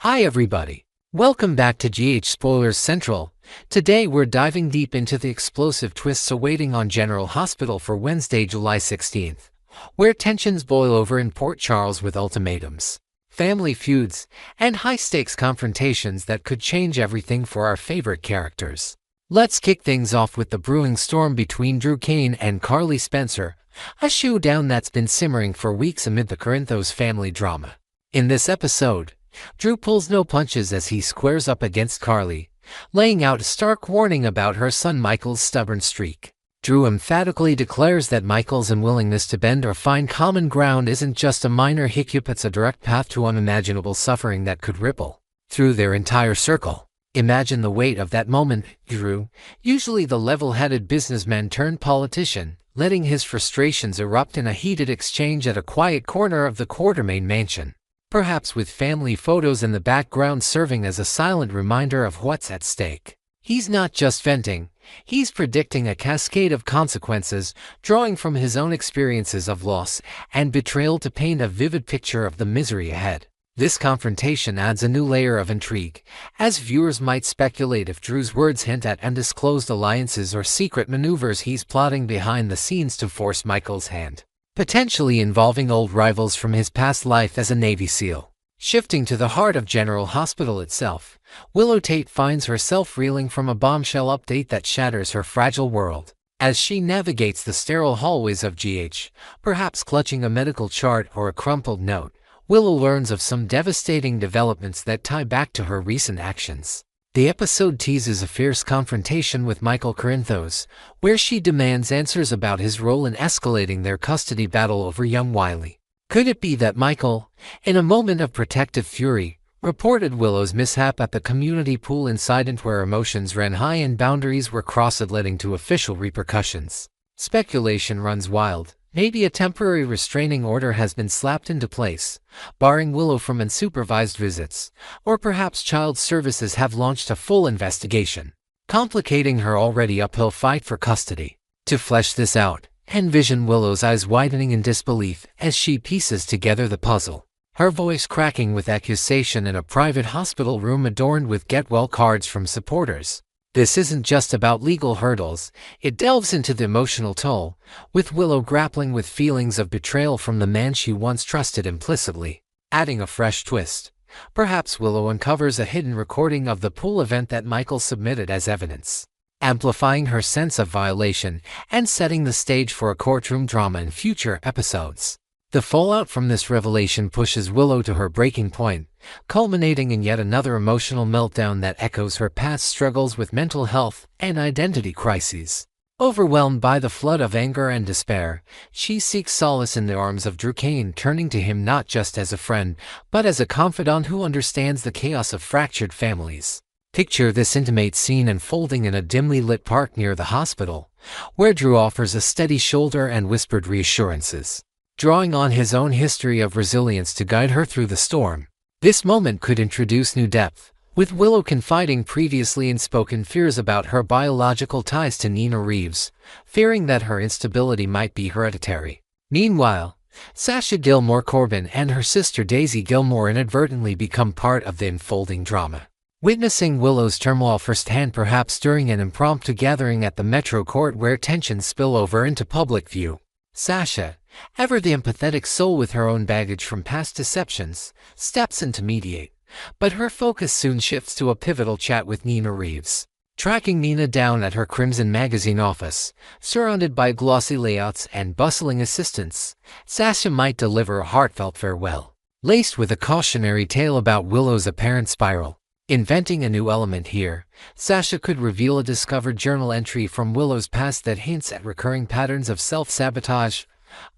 Hi everybody. Welcome back to Spoilers Central. Today we're diving deep into the explosive twists awaiting on General Hospital for Wednesday, July 16th, where tensions boil over in Port Charles with ultimatums, family feuds, and high-stakes confrontations that could change everything for our favorite characters. Let's kick things off with the brewing storm between Drew Kane and Carly Spencer, a showdown that's been simmering for weeks amid the Corinthos family drama. In this episode, Drew pulls no punches as he squares up against Carly, laying out a stark warning about her son Michael's stubborn streak. Drew emphatically declares that Michael's unwillingness to bend or find common ground isn't just a minor hiccup, it's a direct path to unimaginable suffering that could ripple through their entire circle. Imagine the weight of that moment, Drew, usually the level-headed businessman turned politician, letting his frustrations erupt in a heated exchange at a quiet corner of the Quartermain mansion, perhaps with family photos in the background serving as a silent reminder of what's at stake. He's not just venting, he's predicting a cascade of consequences, drawing from his own experiences of loss and betrayal to paint a vivid picture of the misery ahead. This confrontation adds a new layer of intrigue, as viewers might speculate if Drew's words hint at undisclosed alliances or secret maneuvers he's plotting behind the scenes to force Michael's hand, potentially involving old rivals from his past life as a Navy SEAL. Shifting to the heart of General Hospital itself, Willow Tate finds herself reeling from a bombshell update that shatters her fragile world. As she navigates the sterile hallways of GH, perhaps clutching a medical chart or a crumpled note, Willow learns of some devastating developments that tie back to her recent actions. The episode teases a fierce confrontation with Michael Corinthos, where she demands answers about his role in escalating their custody battle over young Wiley. Could it be that Michael, in a moment of protective fury, reported Willow's mishap at the community pool incident where emotions ran high and boundaries were crossed, leading to official repercussions? Speculation runs wild. Maybe a temporary restraining order has been slapped into place, barring Willow from unsupervised visits, or perhaps Child Services have launched a full investigation, complicating her already uphill fight for custody. To flesh this out, envision Willow's eyes widening in disbelief as she pieces together the puzzle, her voice cracking with accusation in a private hospital room adorned with get-well cards from supporters. This isn't just about legal hurdles, it delves into the emotional toll, with Willow grappling with feelings of betrayal from the man she once trusted implicitly. Adding a fresh twist, perhaps Willow uncovers a hidden recording of the pool event that Michael submitted as evidence, amplifying her sense of violation and setting the stage for a courtroom drama in future episodes. The fallout from this revelation pushes Willow to her breaking point, culminating in yet another emotional meltdown that echoes her past struggles with mental health and identity crises. Overwhelmed by the flood of anger and despair, she seeks solace in the arms of Drew Kane, turning to him not just as a friend, but as a confidant who understands the chaos of fractured families. Picture this intimate scene unfolding in a dimly lit park near the hospital, where Drew offers a steady shoulder and whispered reassurances, drawing on his own history of resilience to guide her through the storm. This moment could introduce new depth, with Willow confiding previously unspoken fears about her biological ties to Nina Reeves, fearing that her instability might be hereditary. Meanwhile, Sasha Gilmore Corbin and her sister Daisy Gilmore inadvertently become part of the unfolding drama. Witnessing Willow's turmoil firsthand, perhaps during an impromptu gathering at the Metro Court where tensions spill over into public view, Sasha, ever the empathetic soul with her own baggage from past deceptions, steps in to mediate, but her focus soon shifts to a pivotal chat with Nina Reeves. Tracking Nina down at her Crimson magazine office, surrounded by glossy layouts and bustling assistants, Sasha might deliver a heartfelt farewell, laced with a cautionary tale about Willow's apparent spiral. Inventing a new element here, Sasha could reveal a discovered journal entry from Willow's past that hints at recurring patterns of self-sabotage,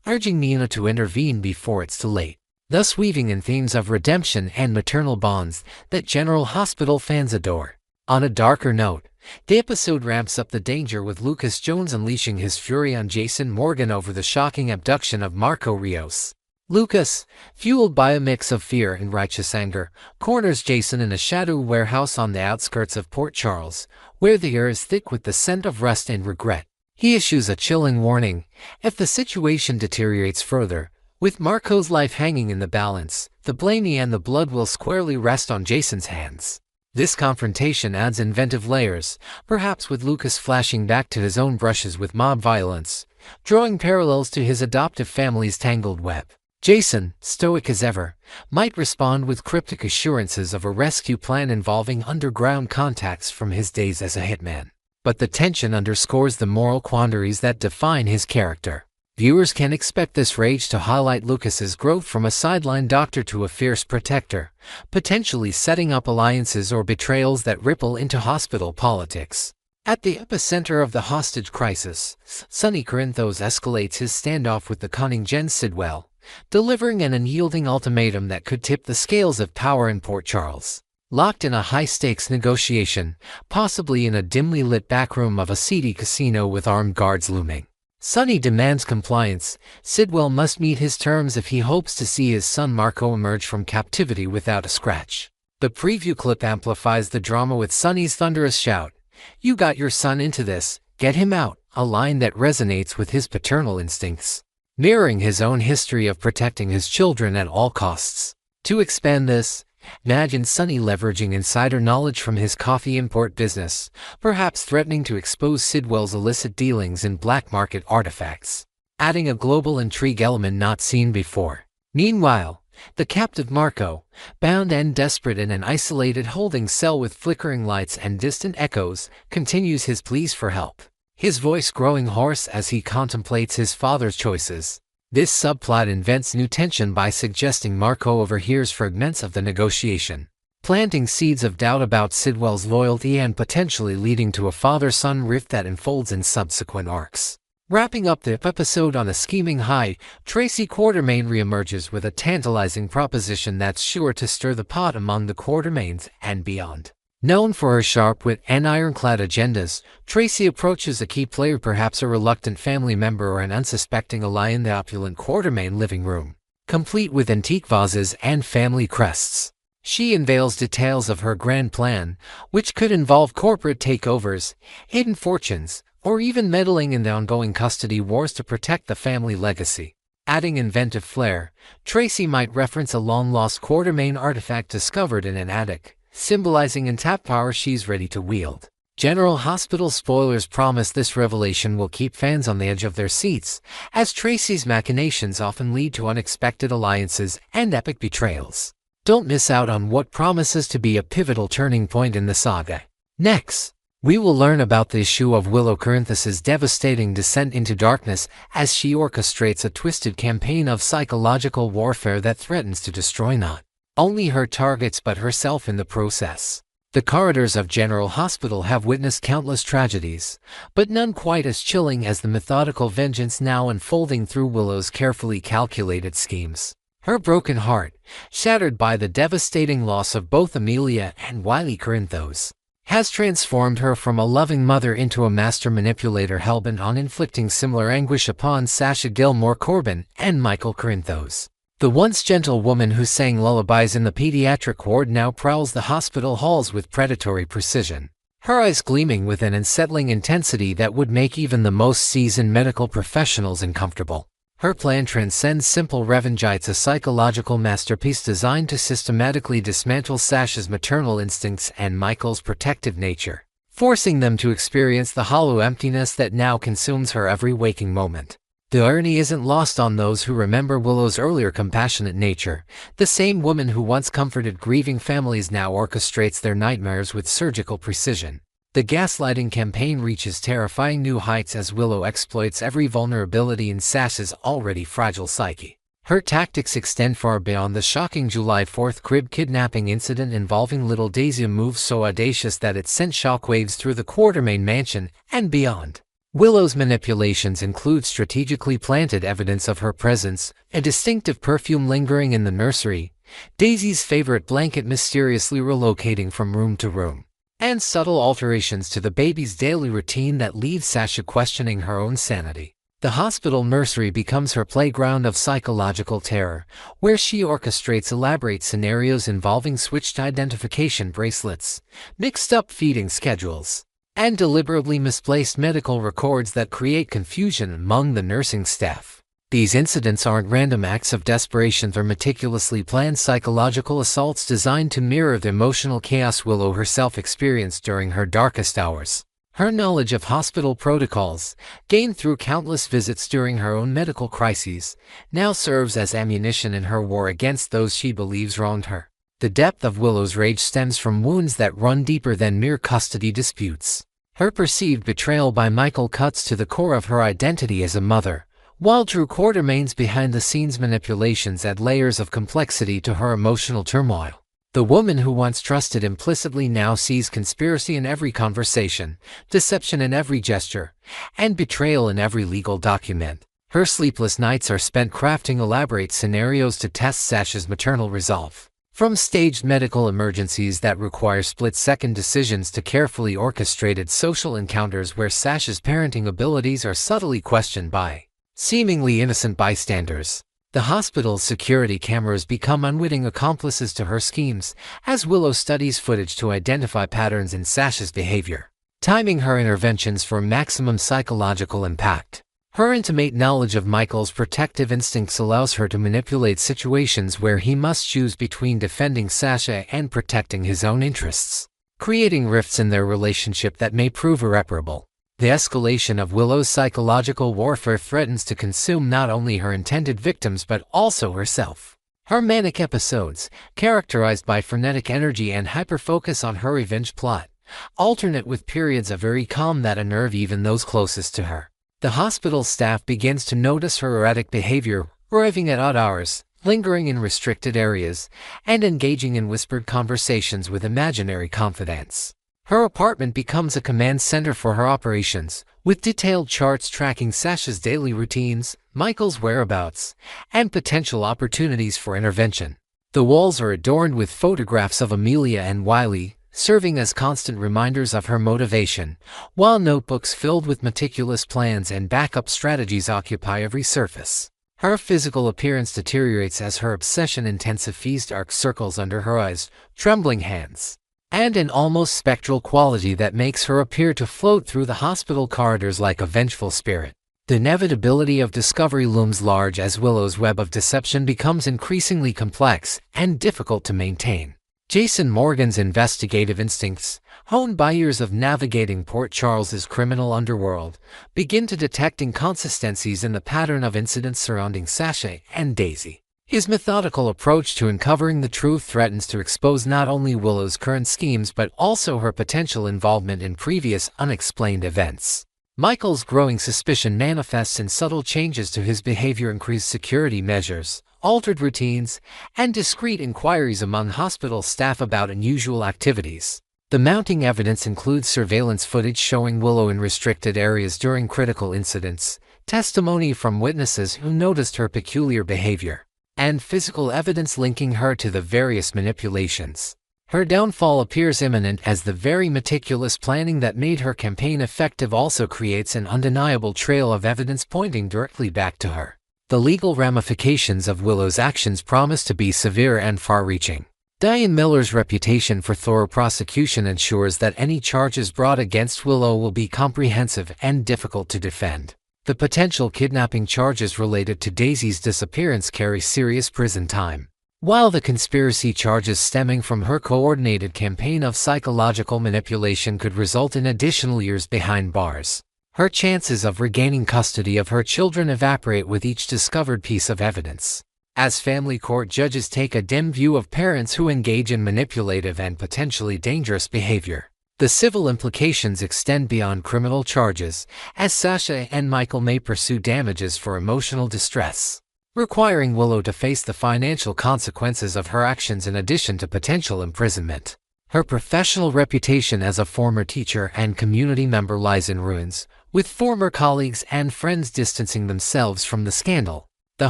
urging Nina to intervene before it's too late, thus weaving in themes of redemption and maternal bonds that General Hospital fans adore. On a darker note, the episode ramps up the danger with Lucas Jones unleashing his fury on Jason Morgan over the shocking abduction of Marco Rios. Lucas, fueled by a mix of fear and righteous anger, corners Jason in a shadow warehouse on the outskirts of Port Charles, where the air is thick with the scent of rust and regret. He issues a chilling warning: if the situation deteriorates further, With Marco's life hanging in the balance, the blame and the blood will squarely rest on Jason's hands. This confrontation adds inventive layers, perhaps with Lucas flashing back to his own brushes with mob violence, drawing parallels to his adoptive family's tangled web. Jason, stoic as ever, might respond with cryptic assurances of a rescue plan involving underground contacts from his days as a hitman. But the tension underscores the moral quandaries that define his character. Viewers can expect this rage to highlight Lucas's growth from a sideline doctor to a fierce protector, potentially setting up alliances or betrayals that ripple into hospital politics. At the epicenter of the hostage crisis, Sonny Corinthos escalates his standoff with the cunning Jen Sidwell, delivering an unyielding ultimatum that could tip the scales of power in Port Charles. Locked in a high-stakes negotiation, possibly in a dimly lit backroom of a seedy casino with armed guards looming, Sonny demands compliance. Sidwell must meet his terms if he hopes to see his son Marco emerge from captivity without a scratch. The preview clip amplifies the drama with Sonny's thunderous shout, "You got your son into this, get him out," a line that resonates with his paternal instincts, mirroring his own history of protecting his children at all costs. To expand this, imagine Sonny leveraging insider knowledge from his coffee import business, perhaps threatening to expose Sidwell's illicit dealings in black market artifacts, adding a global intrigue element not seen before. Meanwhile, the captive Marco, bound and desperate in an isolated holding cell with flickering lights and distant echoes, continues his pleas for help, his voice growing hoarse as he contemplates his father's choices. This subplot invents new tension by suggesting Marco overhears fragments of the negotiation, planting seeds of doubt about Sidwell's loyalty and potentially leading to a father-son rift that unfolds in subsequent arcs. Wrapping up the episode on a scheming high, Tracy Quartermain reemerges with a tantalizing proposition that's sure to stir the pot among the Quartermains and beyond. Known for her sharp wit and ironclad agendas, Tracy approaches a key player, perhaps a reluctant family member or an unsuspecting ally, in the opulent Quartermain living room, complete with antique vases and family crests. She unveils details of her grand plan, which could involve corporate takeovers, hidden fortunes, or even meddling in the ongoing custody wars to protect the family legacy. Adding inventive flair, Tracy might reference a long-lost Quartermain artifact discovered in an attic, symbolizing untapped power she's ready to wield. General Hospital spoilers promise this revelation will keep fans on the edge of their seats, as Tracy's machinations often lead to unexpected alliances and epic betrayals. Don't miss out on what promises to be a pivotal turning point in the saga. Next, we will learn about the issue of Willow Corinthos' devastating descent into darkness as she orchestrates a twisted campaign of psychological warfare that threatens to destroy not only her targets but herself in the process. The corridors of General Hospital have witnessed countless tragedies, but none quite as chilling as the methodical vengeance now unfolding through Willow's carefully calculated schemes. Her broken heart, shattered by the devastating loss of both Amelia and Wiley Corinthos, has transformed her from a loving mother into a master manipulator hellbent on inflicting similar anguish upon Sasha Gilmore Corbin and Michael Corinthos. The once gentle woman who sang lullabies in the pediatric ward now prowls the hospital halls with predatory precision, her eyes gleaming with an unsettling intensity that would make even the most seasoned medical professionals uncomfortable. Her plan transcends simple revenge. It's a psychological masterpiece designed to systematically dismantle Sasha's maternal instincts and Michael's protective nature, forcing them to experience the hollow emptiness that now consumes her every waking moment. The irony isn't lost on those who remember Willow's earlier compassionate nature. The same woman who once comforted grieving families now orchestrates their nightmares with surgical precision. The gaslighting campaign reaches terrifying new heights as Willow exploits every vulnerability in Sasha's already fragile psyche. Her tactics extend far beyond the shocking July 4th crib kidnapping incident involving little Daisy, a move so audacious that it sent shockwaves through the Quartermain mansion and beyond. Willow's manipulations include strategically planted evidence of her presence, a distinctive perfume lingering in the nursery, Daisy's favorite blanket mysteriously relocating from room to room, and subtle alterations to the baby's daily routine that leave Sasha questioning her own sanity. The hospital nursery becomes her playground of psychological terror, where she orchestrates elaborate scenarios involving switched identification bracelets, mixed-up feeding schedules, and deliberately misplaced medical records that create confusion among the nursing staff. These incidents aren't random acts of desperation, they're meticulously planned psychological assaults designed to mirror the emotional chaos Willow herself experienced during her darkest hours. Her knowledge of hospital protocols, gained through countless visits during her own medical crises, now serves as ammunition in her war against those she believes wronged her. The depth of Willow's rage stems from wounds that run deeper than mere custody disputes. Her perceived betrayal by Michael cuts to the core of her identity as a mother, while true court remains behind-the-scenes manipulations add layers of complexity to her emotional turmoil. The woman who once trusted implicitly now sees conspiracy in every conversation, deception in every gesture, and betrayal in every legal document. Her sleepless nights are spent crafting elaborate scenarios to test Sasha's maternal resolve. From staged medical emergencies that require split-second decisions to carefully orchestrated social encounters where Sasha's parenting abilities are subtly questioned by seemingly innocent bystanders. The hospital's security cameras become unwitting accomplices to her schemes, as Willow studies footage to identify patterns in Sasha's behavior, timing her interventions for maximum psychological impact. Her intimate knowledge of Michael's protective instincts allows her to manipulate situations where he must choose between defending Sasha and protecting his own interests, creating rifts in their relationship that may prove irreparable. The escalation of Willow's psychological warfare threatens to consume not only her intended victims but also herself. Her manic episodes, characterized by frenetic energy and hyper-focus on her revenge plot, alternate with periods of eerie calm that unnerve even those closest to her. The hospital staff begins to notice her erratic behavior, arriving at odd hours, lingering in restricted areas, and engaging in whispered conversations with imaginary confidants. Her apartment becomes a command center for her operations, with detailed charts tracking Sasha's daily routines, Michael's whereabouts, and potential opportunities for intervention. The walls are adorned with photographs of Amelia and Wiley, serving as constant reminders of her motivation, while notebooks filled with meticulous plans and backup strategies occupy every surface. Her physical appearance deteriorates as her obsession intensifies, dark circles under her eyes, trembling hands, and an almost spectral quality that makes her appear to float through the hospital corridors like a vengeful spirit. The inevitability of discovery looms large as Willow's web of deception becomes increasingly complex and difficult to maintain. Jason Morgan's investigative instincts, honed by years of navigating Port Charles's criminal underworld, begin to detect inconsistencies in the pattern of incidents surrounding Sasha and Daisy. His methodical approach to uncovering the truth threatens to expose not only Willow's current schemes but also her potential involvement in previous unexplained events. Michael's growing suspicion manifests in subtle changes to his behavior, increased security measures, altered routines, and discreet inquiries among hospital staff about unusual activities. The mounting evidence includes surveillance footage showing Willow in restricted areas during critical incidents, testimony from witnesses who noticed her peculiar behavior, and physical evidence linking her to the various manipulations. Her downfall appears imminent as the very meticulous planning that made her campaign effective also creates an undeniable trail of evidence pointing directly back to her. The legal ramifications of Willow's actions promise to be severe and far-reaching. Diane Miller's reputation for thorough prosecution ensures that any charges brought against Willow will be comprehensive and difficult to defend. The potential kidnapping charges related to Daisy's disappearance carry serious prison time, while the conspiracy charges stemming from her coordinated campaign of psychological manipulation could result in additional years behind bars. Her chances of regaining custody of her children evaporate with each discovered piece of evidence, as family court judges take a dim view of parents who engage in manipulative and potentially dangerous behavior. The civil implications extend beyond criminal charges, as Sasha and Michael may pursue damages for emotional distress, requiring Willow to face the financial consequences of her actions in addition to potential imprisonment. Her professional reputation as a former teacher and community member lies in ruins, with former colleagues and friends distancing themselves from the scandal. The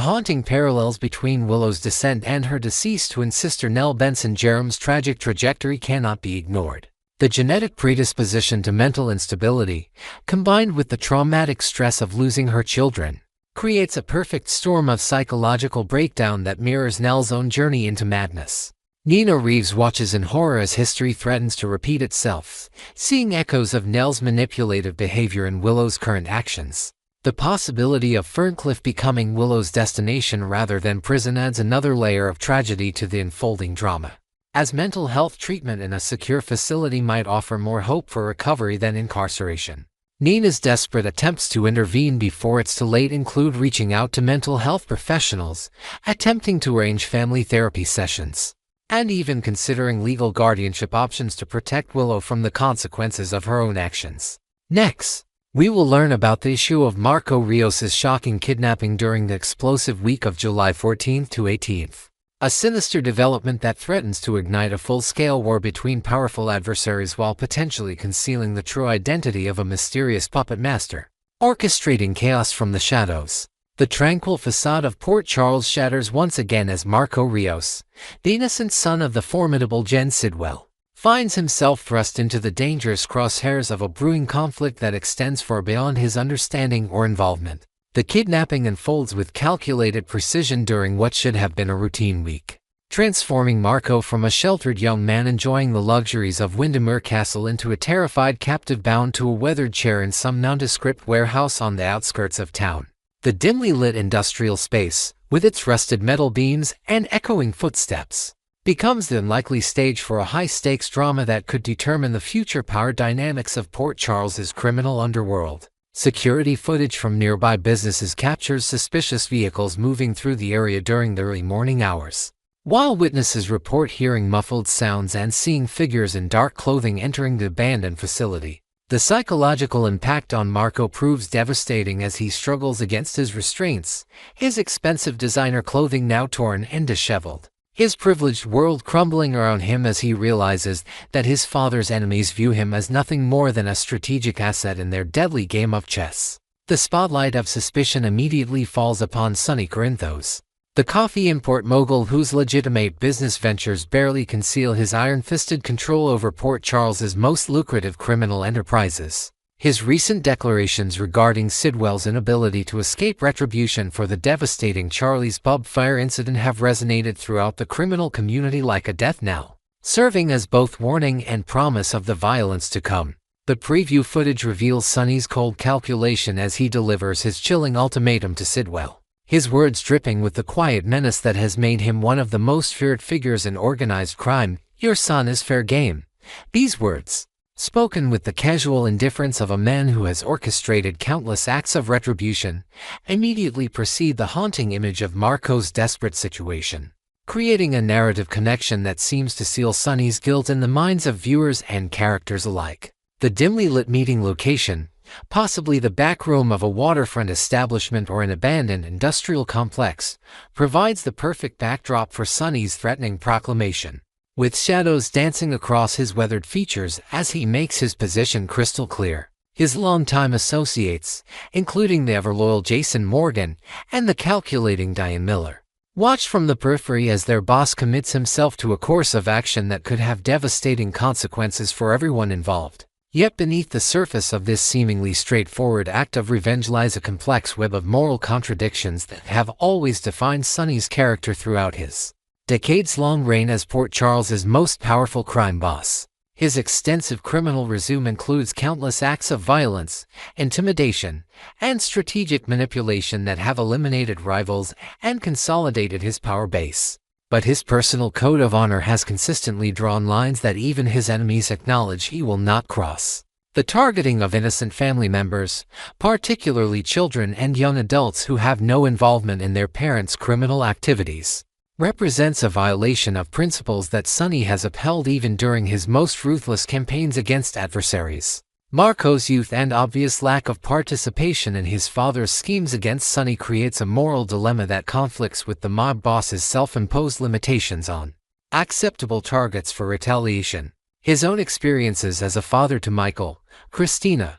haunting parallels between Willow's descent and her deceased twin sister Nell Benson Jerom's tragic trajectory cannot be ignored. The genetic predisposition to mental instability, combined with the traumatic stress of losing her children, creates a perfect storm of psychological breakdown that mirrors Nell's own journey into madness. Nina Reeves watches in horror as history threatens to repeat itself, seeing echoes of Nell's manipulative behavior in Willow's current actions. The possibility of Ferncliff becoming Willow's destination rather than prison adds another layer of tragedy to the unfolding drama, as mental health treatment in a secure facility might offer more hope for recovery than incarceration. Nina's desperate attempts to intervene before it's too late include reaching out to mental health professionals, attempting to arrange family therapy sessions, and even considering legal guardianship options to protect Willow from the consequences of her own actions. Next, we will learn about the issue of Marco Rios' shocking kidnapping during the explosive week of July 14th to 18th. A sinister development that threatens to ignite a full-scale war between powerful adversaries while potentially concealing the true identity of a mysterious puppet master, orchestrating chaos from the shadows. The tranquil facade of Port Charles shatters once again as Marco Rios, the innocent son of the formidable Jen Sidwell, finds himself thrust into the dangerous crosshairs of a brewing conflict that extends far beyond his understanding or involvement. The kidnapping unfolds with calculated precision during what should have been a routine week, transforming Marco from a sheltered young man enjoying the luxuries of Windermere Castle into a terrified captive bound to a weathered chair in some nondescript warehouse on the outskirts of town. The dimly lit industrial space, with its rusted metal beams and echoing footsteps, becomes the unlikely stage for a high-stakes drama that could determine the future power dynamics of Port Charles's criminal underworld. Security footage from nearby businesses captures suspicious vehicles moving through the area during the early morning hours, while witnesses report hearing muffled sounds and seeing figures in dark clothing entering the abandoned facility. The psychological impact on Marco proves devastating as he struggles against his restraints, his expensive designer clothing now torn and disheveled, his privileged world crumbling around him as he realizes that his father's enemies view him as nothing more than a strategic asset in their deadly game of chess. The spotlight of suspicion immediately falls upon Sonny Corinthos, the coffee import mogul whose legitimate business ventures barely conceal his iron-fisted control over Port Charles's most lucrative criminal enterprises. His recent declarations regarding Sidwell's inability to escape retribution for the devastating Charlie's Pub fire incident have resonated throughout the criminal community like a death knell, serving as both warning and promise of the violence to come. The preview footage reveals Sonny's cold calculation as he delivers his chilling ultimatum to Sidwell, his words dripping with the quiet menace that has made him one of the most feared figures in organized crime. "Your son is fair game." These words, spoken with the casual indifference of a man who has orchestrated countless acts of retribution, immediately precede the haunting image of Marco's desperate situation, creating a narrative connection that seems to seal Sonny's guilt in the minds of viewers and characters alike. The dimly lit meeting location, possibly the back room of a waterfront establishment or an abandoned industrial complex, provides the perfect backdrop for Sonny's threatening proclamation, with shadows dancing across his weathered features as he makes his position crystal clear. His longtime associates, including the ever-loyal Jason Morgan and the calculating Diane Miller, watch from the periphery as their boss commits himself to a course of action that could have devastating consequences for everyone involved. Yet beneath the surface of this seemingly straightforward act of revenge lies a complex web of moral contradictions that have always defined Sonny's character throughout his decades-long reign as Port Charles's most powerful crime boss. His extensive criminal resume includes countless acts of violence, intimidation, and strategic manipulation that have eliminated rivals and consolidated his power base. But his personal code of honor has consistently drawn lines that even his enemies acknowledge he will not cross. The targeting of innocent family members, particularly children and young adults who have no involvement in their parents' criminal activities, represents a violation of principles that Sonny has upheld even during his most ruthless campaigns against adversaries. Marco's youth and obvious lack of participation in his father's schemes against Sonny creates a moral dilemma that conflicts with the mob boss's self-imposed limitations on acceptable targets for retaliation. His own experiences as a father to Michael, Christina,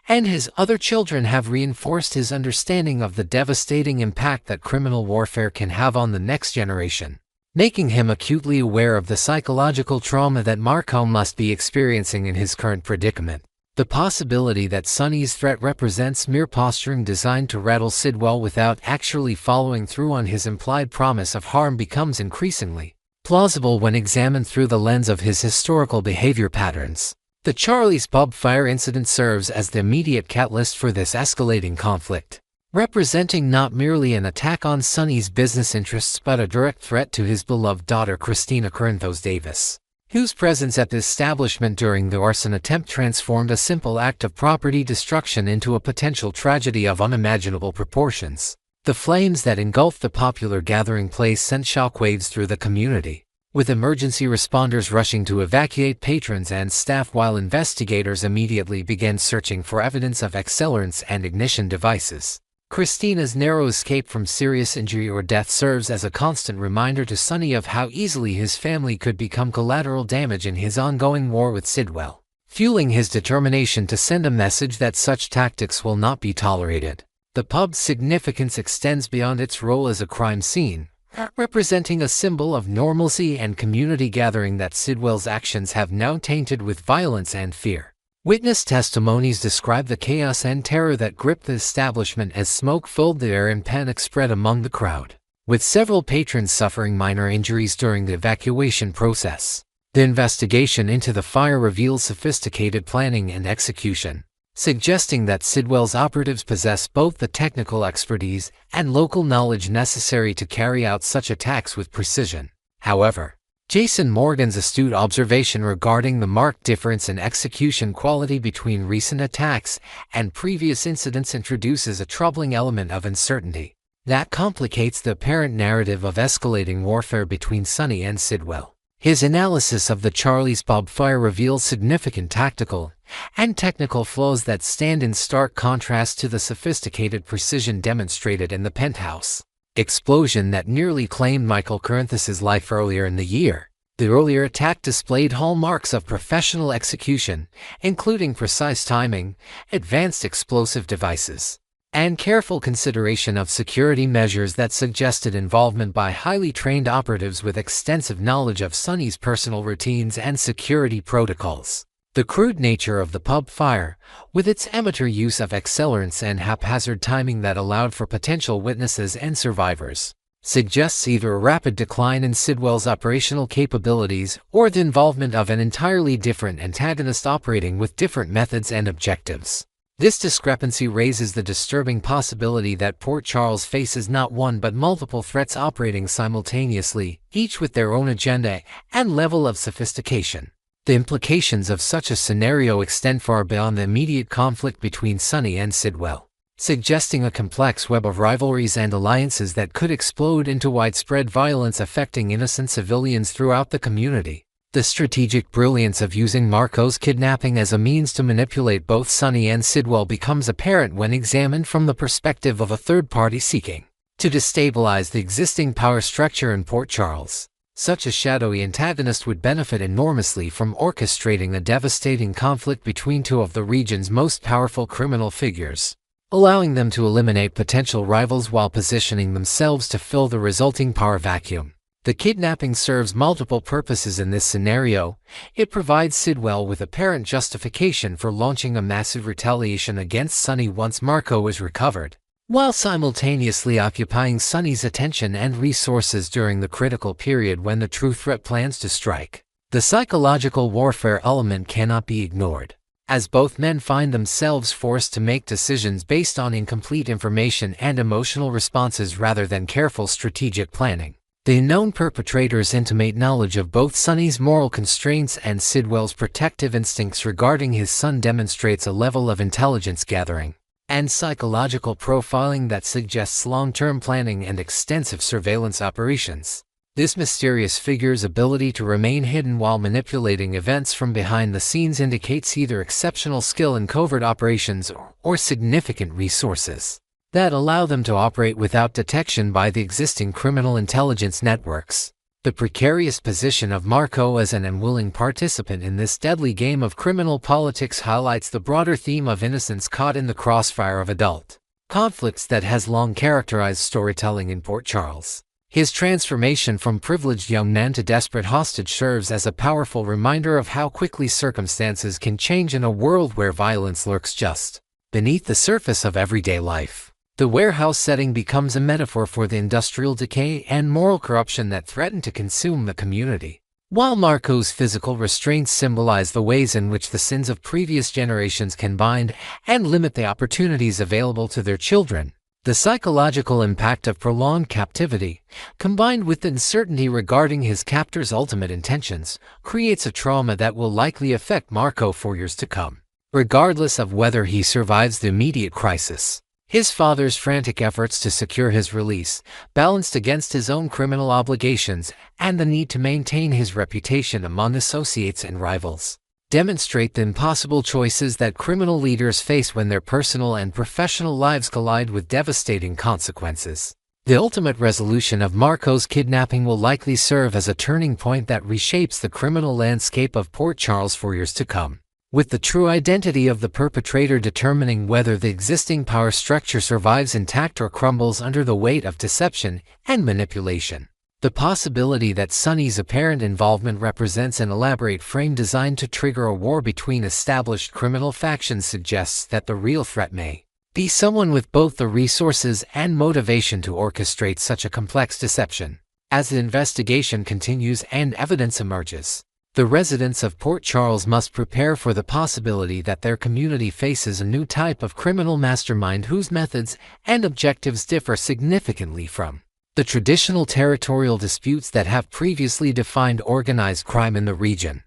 and his other children have reinforced his understanding of the devastating impact that criminal warfare can have on the next generation, making him acutely aware of the psychological trauma that Marco must be experiencing in his current predicament. The possibility that Sonny's threat represents mere posturing designed to rattle Sidwell without actually following through on his implied promise of harm becomes increasingly plausible when examined through the lens of his historical behavior patterns. The Charlie's Pub fire incident serves as the immediate catalyst for this escalating conflict, representing not merely an attack on Sonny's business interests but a direct threat to his beloved daughter Christina Corinthos Davis, whose presence at the establishment during the arson attempt transformed a simple act of property destruction into a potential tragedy of unimaginable proportions. The flames that engulfed the popular gathering place sent shockwaves through the community, with emergency responders rushing to evacuate patrons and staff while investigators immediately began searching for evidence of accelerants and ignition devices. Christina's narrow escape from serious injury or death serves as a constant reminder to Sonny of how easily his family could become collateral damage in his ongoing war with Sidwell, fueling his determination to send a message that such tactics will not be tolerated. The pub's significance extends beyond its role as a crime scene, representing a symbol of normalcy and community gathering that Sidwell's actions have now tainted with violence and fear. Witness testimonies describe the chaos and terror that gripped the establishment as smoke filled the air and panic spread among the crowd, with several patrons suffering minor injuries during the evacuation process. The investigation into the fire reveals sophisticated planning and execution, suggesting that Sidwell's operatives possess both the technical expertise and local knowledge necessary to carry out such attacks with precision. However, Jason Morgan's astute observation regarding the marked difference in execution quality between recent attacks and previous incidents introduces a troubling element of uncertainty that complicates the apparent narrative of escalating warfare between Sonny and Sidwell. His analysis of the Charlie's Pub fire reveals significant tactical and technical flaws that stand in stark contrast to the sophisticated precision demonstrated in the penthouse explosion that nearly claimed Michael Corinthos' life earlier in the year. The earlier attack displayed hallmarks of professional execution, including precise timing, advanced explosive devices, and careful consideration of security measures that suggested involvement by highly trained operatives with extensive knowledge of Sonny's personal routines and security protocols. The crude nature of the pub fire, with its amateur use of accelerants and haphazard timing that allowed for potential witnesses and survivors, suggests either a rapid decline in Sidwell's operational capabilities or the involvement of an entirely different antagonist operating with different methods and objectives. This discrepancy raises the disturbing possibility that Port Charles faces not one but multiple threats operating simultaneously, each with their own agenda and level of sophistication. The implications of such a scenario extend far beyond the immediate conflict between Sonny and Sidwell, suggesting a complex web of rivalries and alliances that could explode into widespread violence affecting innocent civilians throughout the community. The strategic brilliance of using Marco's kidnapping as a means to manipulate both Sonny and Sidwell becomes apparent when examined from the perspective of a third party seeking to destabilize the existing power structure in Port Charles. Such a shadowy antagonist would benefit enormously from orchestrating a devastating conflict between two of the region's most powerful criminal figures, allowing them to eliminate potential rivals while positioning themselves to fill the resulting power vacuum. The kidnapping serves multiple purposes in this scenario. It provides Sidwell with apparent justification for launching a massive retaliation against Sonny once Marco is recovered, while simultaneously occupying Sonny's attention and resources during the critical period when the true threat plans to strike. The psychological warfare element cannot be ignored, as both men find themselves forced to make decisions based on incomplete information and emotional responses rather than careful strategic planning. The unknown perpetrators intimate knowledge of both Sonny's moral constraints and Sidwell's protective instincts regarding his son demonstrates a level of intelligence gathering and psychological profiling that suggests long-term planning and extensive surveillance operations. This mysterious figure's ability to remain hidden while manipulating events from behind the scenes indicates either exceptional skill in covert operations or significant resources that allow them to operate without detection by the existing criminal intelligence networks. The precarious position of Marco as an unwilling participant in this deadly game of criminal politics highlights the broader theme of innocence caught in the crossfire of adult conflicts that has long characterized storytelling in Port Charles. His transformation from privileged young man to desperate hostage serves as a powerful reminder of how quickly circumstances can change in a world where violence lurks just beneath the surface of everyday life. The warehouse setting becomes a metaphor for the industrial decay and moral corruption that threaten to consume the community. While Marco's physical restraints symbolize the ways in which the sins of previous generations can bind and limit the opportunities available to their children, the psychological impact of prolonged captivity, combined with the uncertainty regarding his captor's ultimate intentions, creates a trauma that will likely affect Marco for years to come, regardless of whether he survives the immediate crisis. His father's frantic efforts to secure his release, balanced against his own criminal obligations and the need to maintain his reputation among associates and rivals, demonstrate the impossible choices that criminal leaders face when their personal and professional lives collide with devastating consequences. The ultimate resolution of Marco's kidnapping will likely serve as a turning point that reshapes the criminal landscape of Port Charles for years to come, with the true identity of the perpetrator determining whether the existing power structure survives intact or crumbles under the weight of deception and manipulation. The possibility that Sonny's apparent involvement represents an elaborate frame designed to trigger a war between established criminal factions suggests that the real threat may be someone with both the resources and motivation to orchestrate such a complex deception. As the investigation continues and evidence emerges, the residents of Port Charles must prepare for the possibility that their community faces a new type of criminal mastermind whose methods and objectives differ significantly from the traditional territorial disputes that have previously defined organized crime in the region.